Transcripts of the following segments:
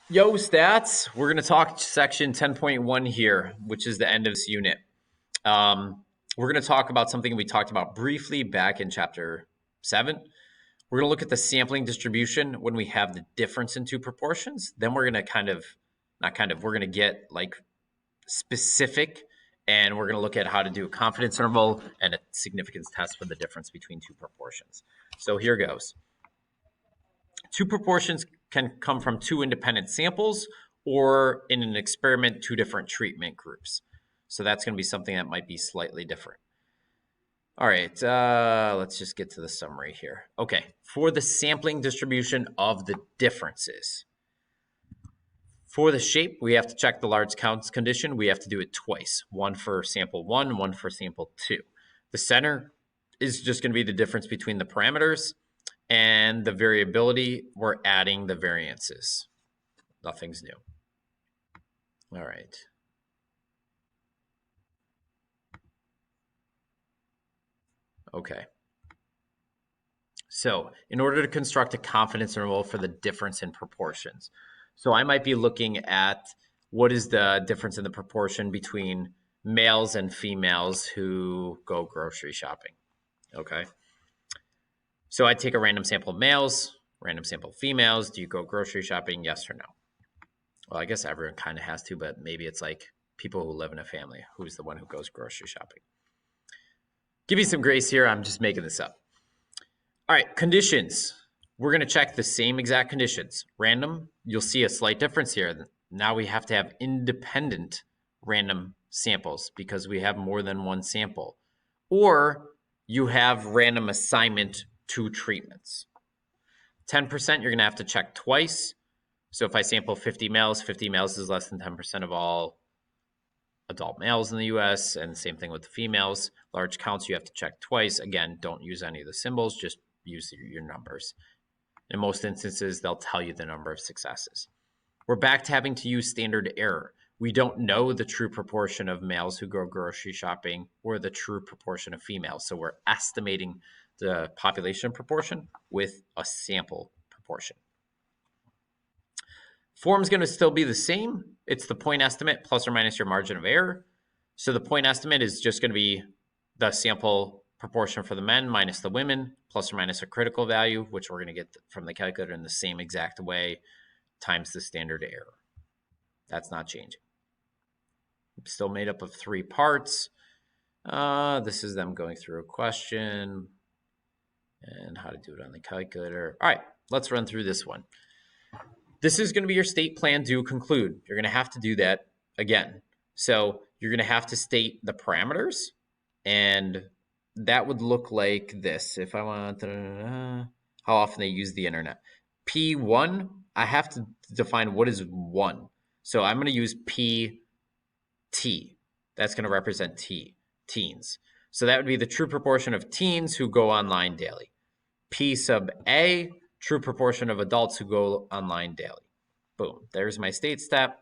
Yo, stats. We're going to talk section 10.1 here, which is the end of this unit. We're going to talk about something we talked about briefly back in chapter 7. We're going to look at the sampling distribution when we have the difference in two proportions. Then we're going to we're going to get like specific, and we're going to look at how to do a confidence interval and a significance test for the difference between two proportions. So here goes. Two proportions can come from two independent samples or in an experiment, two different treatment groups. So that's going to be something that might be slightly different. All right, let's just get to the summary here. Okay, for the sampling distribution of the differences. For the shape, we have to check the large counts condition. We have to do it twice, one for sample 1, one for sample 2. The center is just going to be the difference between the parameters, and the variability, we're adding the variances. Nothing's new. All right. Okay. So in order to construct a confidence interval for the difference in proportions, so I might be looking at what is the difference in the proportion between males and females who go grocery shopping. Okay. So I take a random sample of males, random sample of females. Do you go grocery shopping? Yes or no? Well, I guess everyone kind of has to, but maybe it's like people who live in a family. Who's the one who goes grocery shopping? Give me some grace here. I'm just making this up. All right, conditions. We're going to check the same exact conditions. Random, you'll see a slight difference here. Now we have to have independent random samples because we have more than one sample. Or you have random assignment to treatments. 10%, you're going to have to check twice. So if I sample 50 males is less than 10% of all adult males in the US, and the same thing with the females. Large counts, you have to check twice. Again, don't use any of the symbols, just use your numbers. In most instances, they'll tell you the number of successes. We're back to having to use standard error. We don't know the true proportion of males who go grocery shopping or the true proportion of females. So we're estimating the population proportion with a sample proportion. Form's going to still be the same. It's the point estimate plus or minus your margin of error. So the point estimate is just going to be the sample proportion for the men minus the women, plus or minus a critical value, which we're going to get from the calculator in the same exact way, times the standard error. That's not changing. It's still made up of 3 parts. This is them going through a question and how to do it on the calculator. All right, let's run through this one. This is going to be your state plan do conclude. You're going to have to do that again. So you're going to have to state the parameters, and that would look like this. If I want how often they use the internet. P1, I have to define what is 1. So I'm going to use PT. That's going to represent teens. So that would be the true proportion of teens who go online daily. P sub A, true proportion of adults who go online daily. Boom. There's my state step.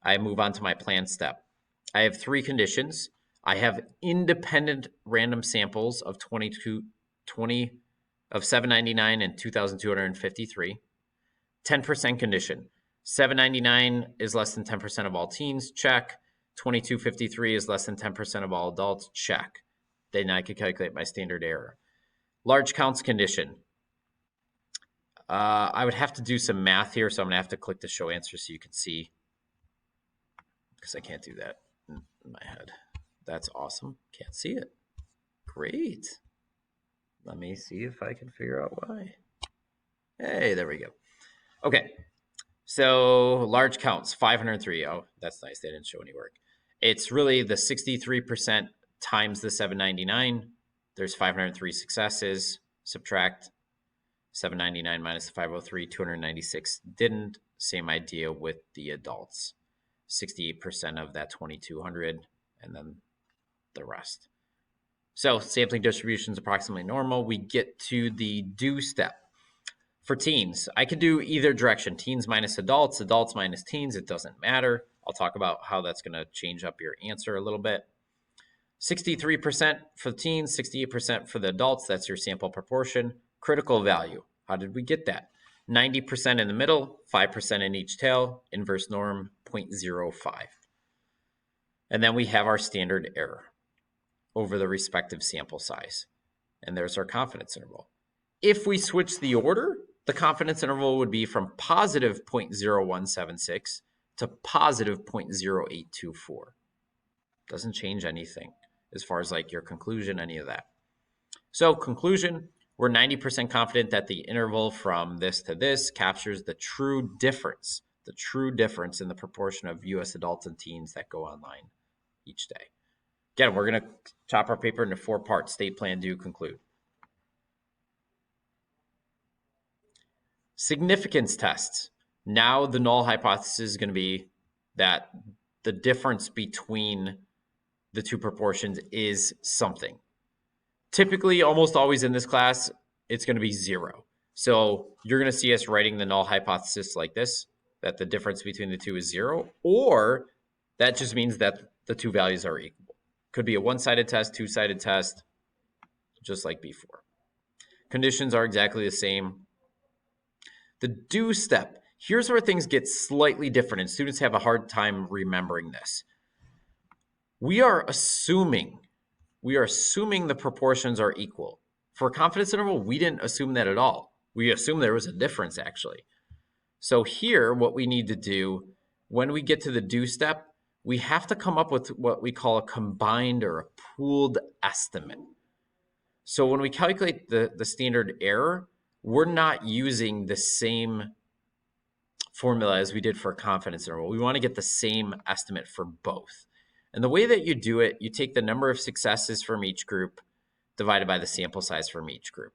I move on to my plan step. I have 3 conditions. I have independent random samples of 799 and 2,253. 10% condition. 799 is less than 10% of all teens. Check. 2253 is less than 10% of all adults. Check. Then I could calculate my standard error. Large counts condition. I would have to do some math here, so I'm going to have to click the show answer so you can see, because I can't do that in my head. That's awesome. Can't see it. Great. Let me see if I can figure out why. Hey, there we go. Okay. So large counts, 503. Oh, that's nice. They didn't show any work. It's really the 63% times the 799. There's 503 successes. Subtract 799 minus the 503, 296 didn't. Same idea with the adults. 68% of that 2,200, and then the rest. So sampling distribution is approximately normal. We get to the do step. For teens, I could do either direction. Teens minus adults, adults minus teens. It doesn't matter. I'll talk about how that's going to change up your answer a little bit. 63% for the teens, 68% for the adults. That's your sample proportion. Critical value. How did we get that? 90% in the middle, 5% in each tail, inverse norm 0.05. And then we have our standard error over the respective sample size. And there's our confidence interval. If we switch the order, the confidence interval would be from positive 0.0176 to positive 0.0824. Doesn't change anything as far as like your conclusion, any of that. So conclusion, we're 90% confident that the interval from this to this captures the true difference in the proportion of US adults and teens that go online each day. Again, we're going to chop our paper into 4 parts: state, plan, do, conclude. Significance tests. Now the null hypothesis is going to be that the difference between the two proportions is something. Typically, almost always in this class, it's going to be 0. So you're going to see us writing the null hypothesis like this, that the difference between the two is 0, or that just means that the two values are equal. Could be a one-sided test, two-sided test, just like before. Conditions are exactly the same. The do step, here's where things get slightly different, and students have a hard time remembering this. We are assuming the proportions are equal. For a confidence interval, we didn't assume that at all. We assumed there was a difference, actually. So here, what we need to do, when we get to the do step, we have to come up with what we call a combined or a pooled estimate. So when we calculate the standard error, we're not using the same formula as we did for a confidence interval. We want to get the same estimate for both. And the way that you do it, you take the number of successes from each group divided by the sample size from each group.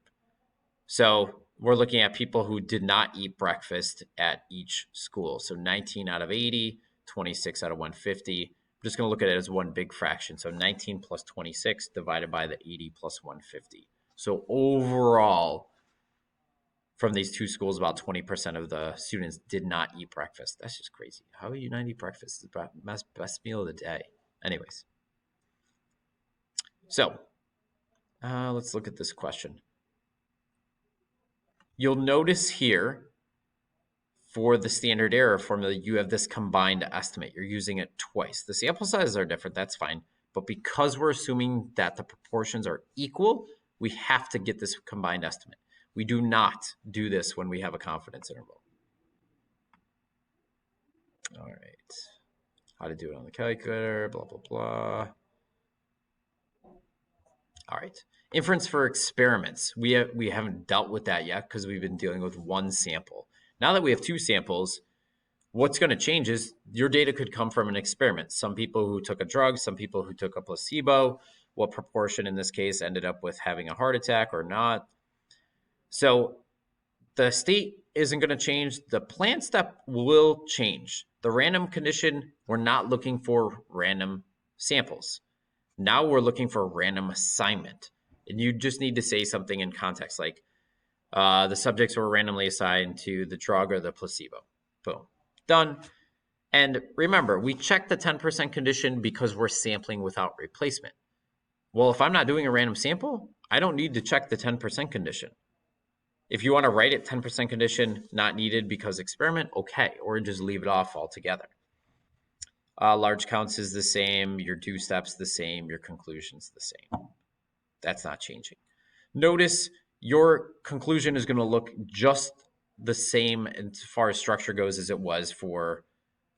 So we're looking at people who did not eat breakfast at each school. So 19 out of 80, 26 out of 150. I'm just going to look at it as one big fraction. So 19 plus 26 divided by the 80 plus 150. So overall, from these two schools, about 20% of the students did not eat breakfast. That's just crazy. How do you not eat breakfast? It's the best meal of the day. Anyways. So let's look at this question. You'll notice here for the standard error formula, you have this combined estimate. You're using it twice. The sample sizes are different, that's fine. But because we're assuming that the proportions are equal, we have to get this combined estimate. We do not do this when we have a confidence interval. All right. How to do it on the calculator, blah, blah, blah. All right. Inference for experiments. We haven't dealt with that yet because we've been dealing with one sample. Now that we have 2 samples, what's going to change is your data could come from an experiment. Some people who took a drug, some people who took a placebo, what proportion in this case ended up with having a heart attack or not. So the state isn't going to change. The plan step will change. The random condition, we're not looking for random samples. Now we're looking for a random assignment. And you just need to say something in context like the subjects were randomly assigned to the drug or the placebo. Boom. Done. And remember, we checked the 10% condition because we're sampling without replacement. Well, if I'm not doing a random sample, I don't need to check the 10% condition. If you want to write it 10% condition, not needed because experiment, okay, or just leave it off altogether. Large counts is the same, your do steps the same, your conclusion's the same. That's not changing. Notice your conclusion is going to look just the same as far as structure goes as it was for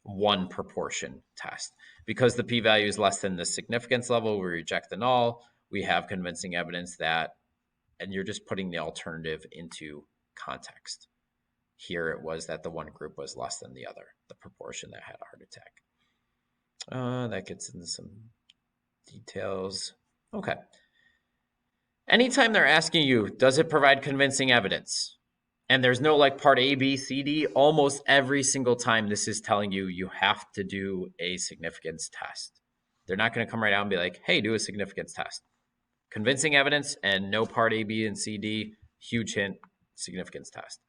one proportion test. Because the p-value is less than the significance level, we reject the null, we have convincing evidence that, and you're just putting the alternative into context. Here it was that the one group was less than the other, the proportion that had a heart attack. That gets into some details. Okay. Anytime they're asking you, does it provide convincing evidence? And there's no like part A, B, C, D, almost every single time this is telling you you have to do a significance test. They're not going to come right out and be like, hey, do a significance test. Convincing evidence and no part A, B, and C, D, huge hint, significance test.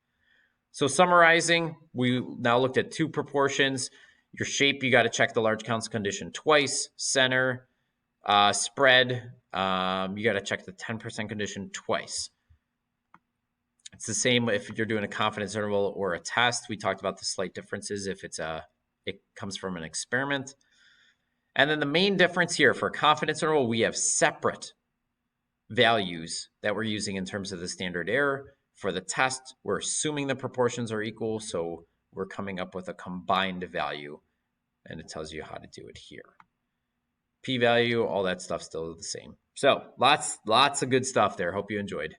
So summarizing, we now looked at 2 proportions. Your shape, you got to check the large counts condition twice. Center, spread, you got to check the 10% condition twice. It's the same if you're doing a confidence interval or a test. We talked about the slight differences if it comes from an experiment. And then the main difference here for a confidence interval, we have separate values that we're using in terms of the standard error. For the test, we're assuming the proportions are equal, so we're coming up with a combined value, and it tells you how to do it here. P-value, all that stuff still the same. So lots of good stuff there. Hope you enjoyed.